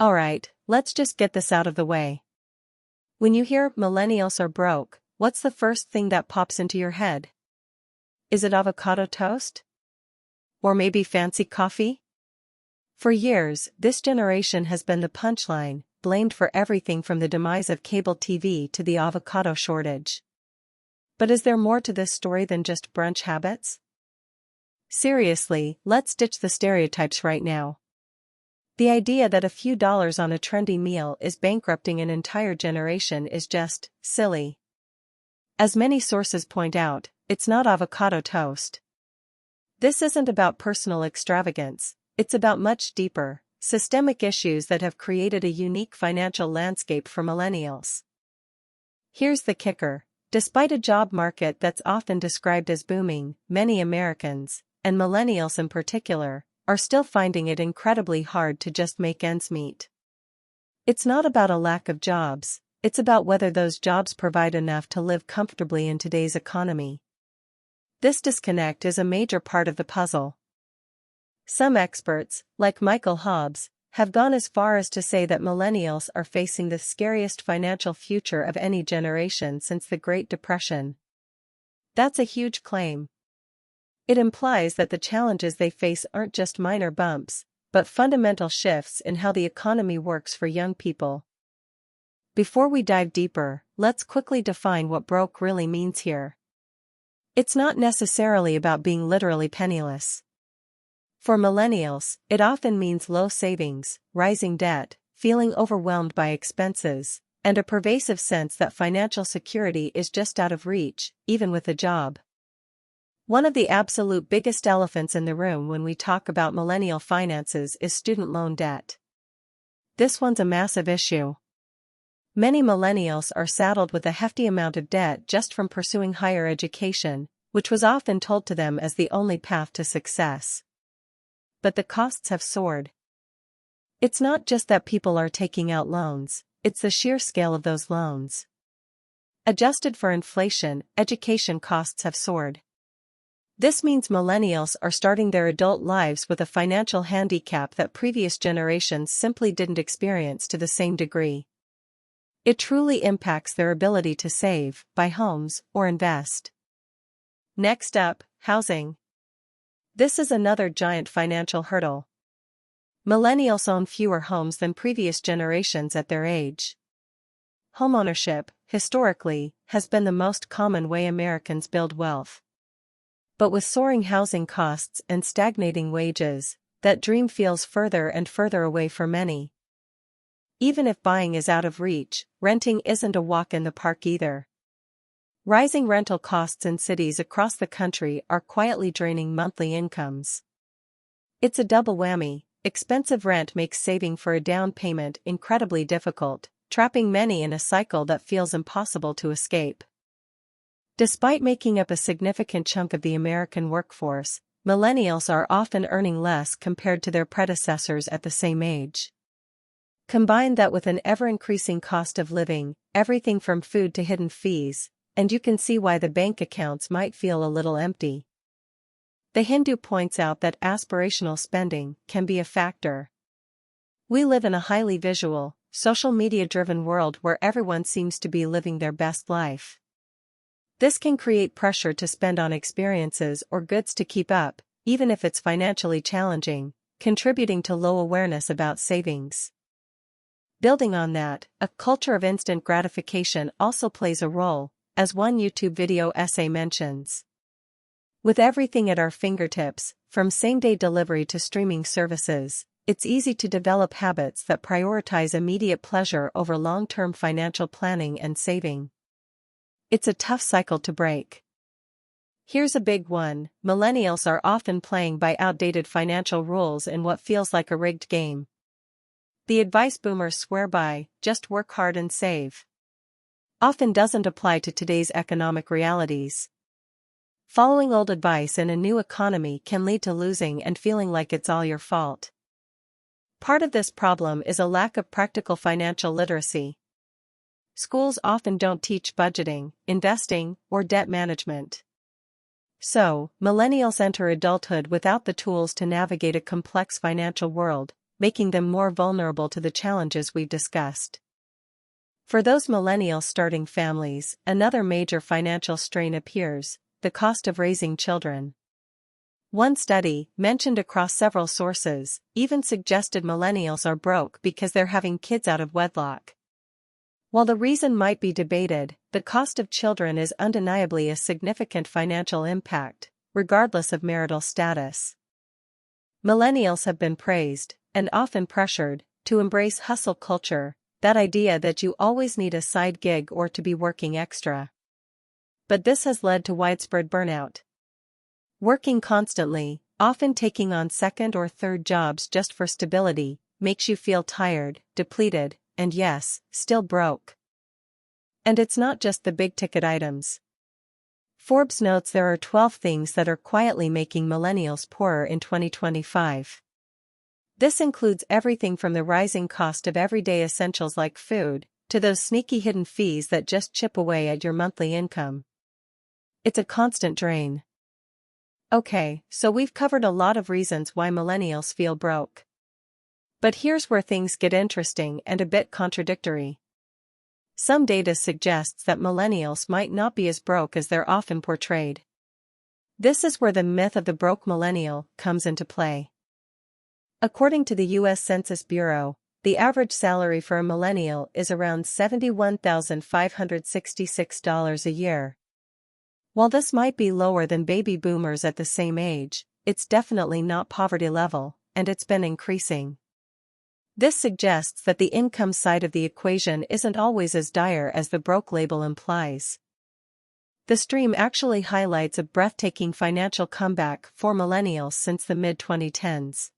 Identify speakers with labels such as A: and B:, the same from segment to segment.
A: Alright, let's just get this out of the way. When you hear millennials are broke, what's the first thing that pops into your head? Is it avocado toast? Or maybe fancy coffee? For years, this generation has been the punchline, blamed for everything from the demise of cable TV to the avocado shortage. But is there more to this story than just brunch habits? Seriously, let's ditch the stereotypes right now. The idea that a few dollars on a trendy meal is bankrupting an entire generation is just silly. As many sources point out, it's not avocado toast. This isn't about personal extravagance, it's about much deeper, systemic issues that have created a unique financial landscape for millennials. Here's the kicker. Despite a job market that's often described as booming, many Americans, and millennials in particular, are still finding it incredibly hard to just make ends meet. It's not about a lack of jobs, it's about whether those jobs provide enough to live comfortably in today's economy. This disconnect is a major part of the puzzle. Some experts, like Michael Hobbs, have gone as far as to say that millennials are facing the scariest financial future of any generation since the Great Depression. That's a huge claim. It implies that the challenges they face aren't just minor bumps, but fundamental shifts in how the economy works for young people. Before we dive deeper, let's quickly define what broke really means here. It's not necessarily about being literally penniless. For millennials, it often means low savings, rising debt, feeling overwhelmed by expenses, and a pervasive sense that financial security is just out of reach, even with a job. One of the absolute biggest elephants in the room when we talk about millennial finances is student loan debt. This one's a massive issue. Many millennials are saddled with a hefty amount of debt just from pursuing higher education, which was often told to them as the only path to success. But the costs have soared. It's not just that people are taking out loans, it's the sheer scale of those loans. Adjusted for inflation, education costs have soared. This means millennials are starting their adult lives with a financial handicap that previous generations simply didn't experience to the same degree. It truly impacts their ability to save, buy homes, or invest. Next up, housing. This is another giant financial hurdle. Millennials own fewer homes than previous generations at their age. Homeownership, historically, has been the most common way Americans build wealth. But with soaring housing costs and stagnating wages, that dream feels further and further away for many. Even if buying is out of reach, renting isn't a walk in the park either. Rising rental costs in cities across the country are quietly draining monthly incomes. It's a double whammy. Expensive rent makes saving for a down payment incredibly difficult, trapping many in a cycle that feels impossible to escape. Despite making up a significant chunk of the American workforce, millennials are often earning less compared to their predecessors at the same age. Combine that with an ever-increasing cost of living, everything from food to hidden fees, and you can see why the bank accounts might feel a little empty. The Hindu points out that aspirational spending can be a factor. We live in a highly visual, social media-driven world where everyone seems to be living their best life. This can create pressure to spend on experiences or goods to keep up, even if it's financially challenging, contributing to low awareness about savings. Building on that, a culture of instant gratification also plays a role, as one YouTube video essay mentions. With everything at our fingertips, from same-day delivery to streaming services, it's easy to develop habits that prioritize immediate pleasure over long-term financial planning and saving. It's a tough cycle to break. Here's a big one: millennials are often playing by outdated financial rules in what feels like a rigged game. The advice boomers swear by, just work hard and save, often doesn't apply to today's economic realities. Following old advice in a new economy can lead to losing and feeling like it's all your fault. Part of this problem is a lack of practical financial literacy. Schools often don't teach budgeting, investing, or debt management. So, millennials enter adulthood without the tools to navigate a complex financial world, making them more vulnerable to the challenges we've discussed. For those millennials starting families, another major financial strain appears: the cost of raising children. One study, mentioned across several sources, even suggested millennials are broke because they're having kids out of wedlock. While the reason might be debated, the cost of children is undeniably a significant financial impact, regardless of marital status. Millennials have been praised, and often pressured, to embrace hustle culture, that idea that you always need a side gig or to be working extra. But this has led to widespread burnout. Working constantly, often taking on second or third jobs just for stability, makes you feel tired, depleted, and yes, still broke. And it's not just the big-ticket items. Forbes notes there are 12 things that are quietly making millennials poorer in 2025. This includes everything from the rising cost of everyday essentials like food, to those sneaky hidden fees that just chip away at your monthly income. It's a constant drain. Okay, so we've covered a lot of reasons why millennials feel broke. But here's where things get interesting and a bit contradictory. Some data suggests that millennials might not be as broke as they're often portrayed. This is where the myth of the broke millennial comes into play. According to the U.S. Census Bureau, the average salary for a millennial is around $71,566 a year. While this might be lower than baby boomers at the same age, it's definitely not poverty level, and it's been increasing. This suggests that the income side of the equation isn't always as dire as the broke label implies. The stream actually highlights a breathtaking financial comeback for millennials since the mid-2010s.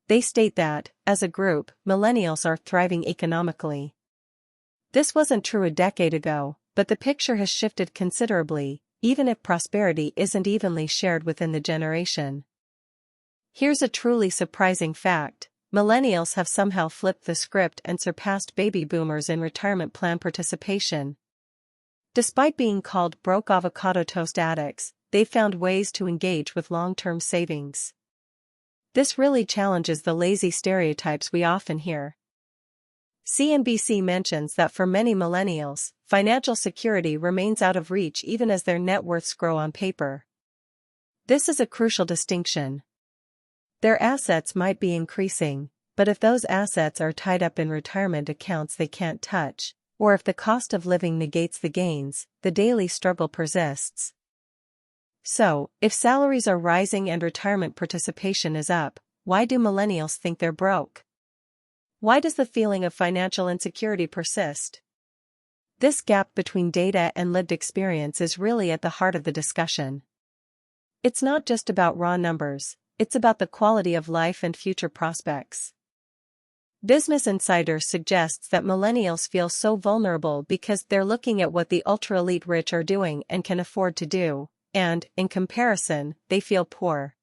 A: They state that, as a group, millennials are thriving economically. This wasn't true a decade ago, but the picture has shifted considerably, even if prosperity isn't evenly shared within the generation. Here's a truly surprising fact: millennials have somehow flipped the script and surpassed baby boomers in retirement plan participation. Despite being called broke avocado toast addicts, they've found ways to engage with long-term savings. This really challenges the lazy stereotypes we often hear. CNBC mentions that for many millennials, financial security remains out of reach even as their net worths grow on paper. This is a crucial distinction. Their assets might be increasing, but if those assets are tied up in retirement accounts they can't touch, or if the cost of living negates the gains, the daily struggle persists. So, if salaries are rising and retirement participation is up, why do millennials think they're broke? Why does the feeling of financial insecurity persist? This gap between data and lived experience is really at the heart of the discussion. It's not just about raw numbers, it's about the quality of life and future prospects. Business Insider suggests that millennials feel so vulnerable because they're looking at what the ultra-elite rich are doing and can afford to do, and, in comparison, they feel poor.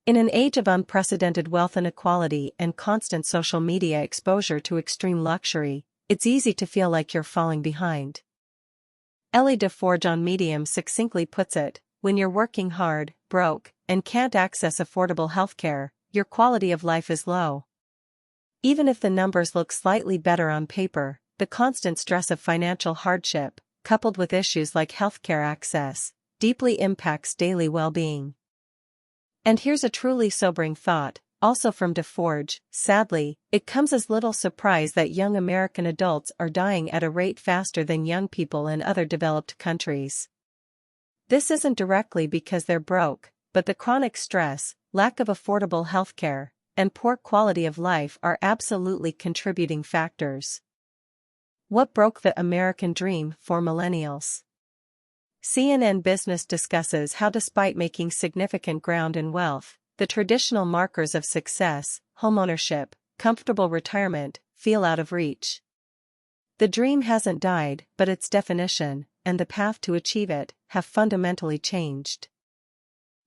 A: In an age of unprecedented wealth inequality and constant social media exposure to extreme luxury, it's easy to feel like you're falling behind. Ellie DeForge on Medium succinctly puts it: when you're working hard, broke, and can't access affordable healthcare, your quality of life is low. Even if the numbers look slightly better on paper, the constant stress of financial hardship, coupled with issues like healthcare access, deeply impacts daily well-being. And here's a truly sobering thought, also from DeForge: sadly, it comes as little surprise that young American adults are dying at a rate faster than young people in other developed countries. This isn't directly because they're broke, but the chronic stress, lack of affordable healthcare, and poor quality of life are absolutely contributing factors. What broke the American dream for millennials? CNN Business discusses how despite making significant ground in wealth, the traditional markers of success, homeownership, comfortable retirement, feel out of reach. The dream hasn't died, but its definition, and the path to achieve it, have fundamentally changed.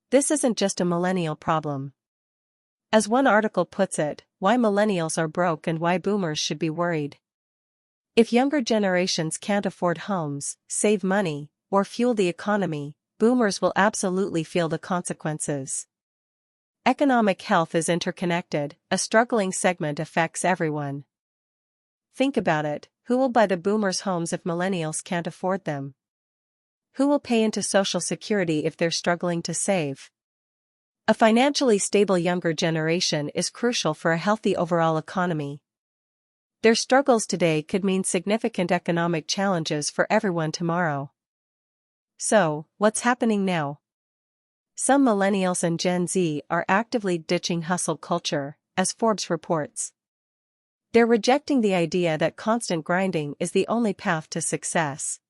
A: This isn't just a millennial problem. As one article puts it, why millennials are broke and why boomers should be worried. If younger generations can't afford homes, save money, or fuel the economy, boomers will absolutely feel the consequences. Economic health is interconnected, a struggling segment affects everyone. Think about it, who will buy the boomers' homes if millennials can't afford them? Who will pay into Social Security if they're struggling to save? A financially stable younger generation is crucial for a healthy overall economy. Their struggles today could mean significant economic challenges for everyone tomorrow. So, what's happening now? Some millennials and Gen Z are actively ditching hustle culture, as Forbes reports. They're rejecting the idea that constant grinding is the only path to success.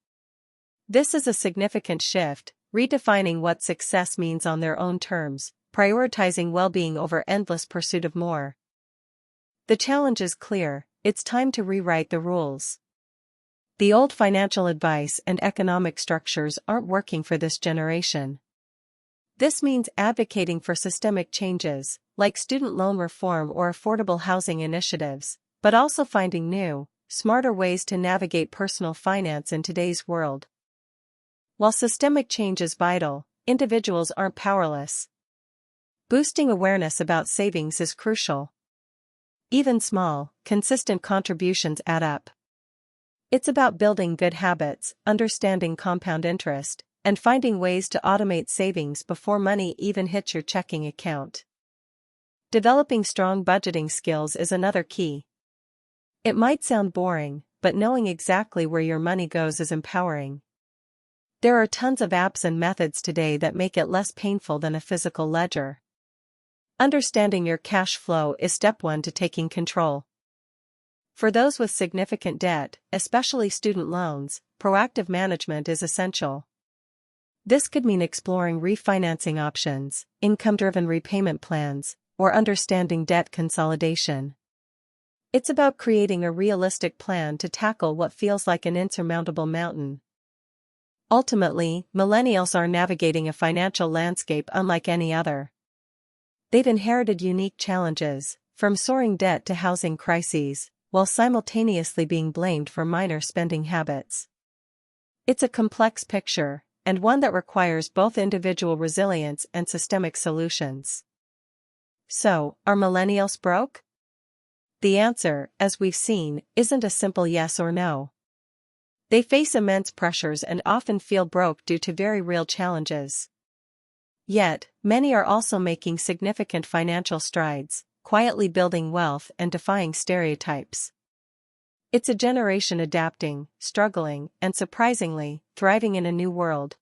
A: This is a significant shift, redefining what success means on their own terms, prioritizing well-being over endless pursuit of more. The challenge is clear, it's time to rewrite the rules. The old financial advice and economic structures aren't working for this generation. This means advocating for systemic changes, like student loan reform or affordable housing initiatives, but also finding new, smarter ways to navigate personal finance in today's world. While systemic change is vital, individuals aren't powerless. Boosting awareness about savings is crucial. Even small, consistent contributions add up. It's about building good habits, understanding compound interest, and finding ways to automate savings before money even hits your checking account. Developing strong budgeting skills is another key. It might sound boring, but knowing exactly where your money goes is empowering. There are tons of apps and methods today that make it less painful than a physical ledger. Understanding your cash flow is step one to taking control. For those with significant debt, especially student loans, proactive management is essential. This could mean exploring refinancing options, income-driven repayment plans, or understanding debt consolidation. It's about creating a realistic plan to tackle what feels like an insurmountable mountain. Ultimately, millennials are navigating a financial landscape unlike any other. They've inherited unique challenges, from soaring debt to housing crises, while simultaneously being blamed for minor spending habits. It's a complex picture, and one that requires both individual resilience and systemic solutions. So, are millennials broke? The answer, as we've seen, isn't a simple yes or no. They face immense pressures and often feel broke due to very real challenges. Yet, many are also making significant financial strides, quietly building wealth and defying stereotypes. It's a generation adapting, struggling, and surprisingly, thriving in a new world.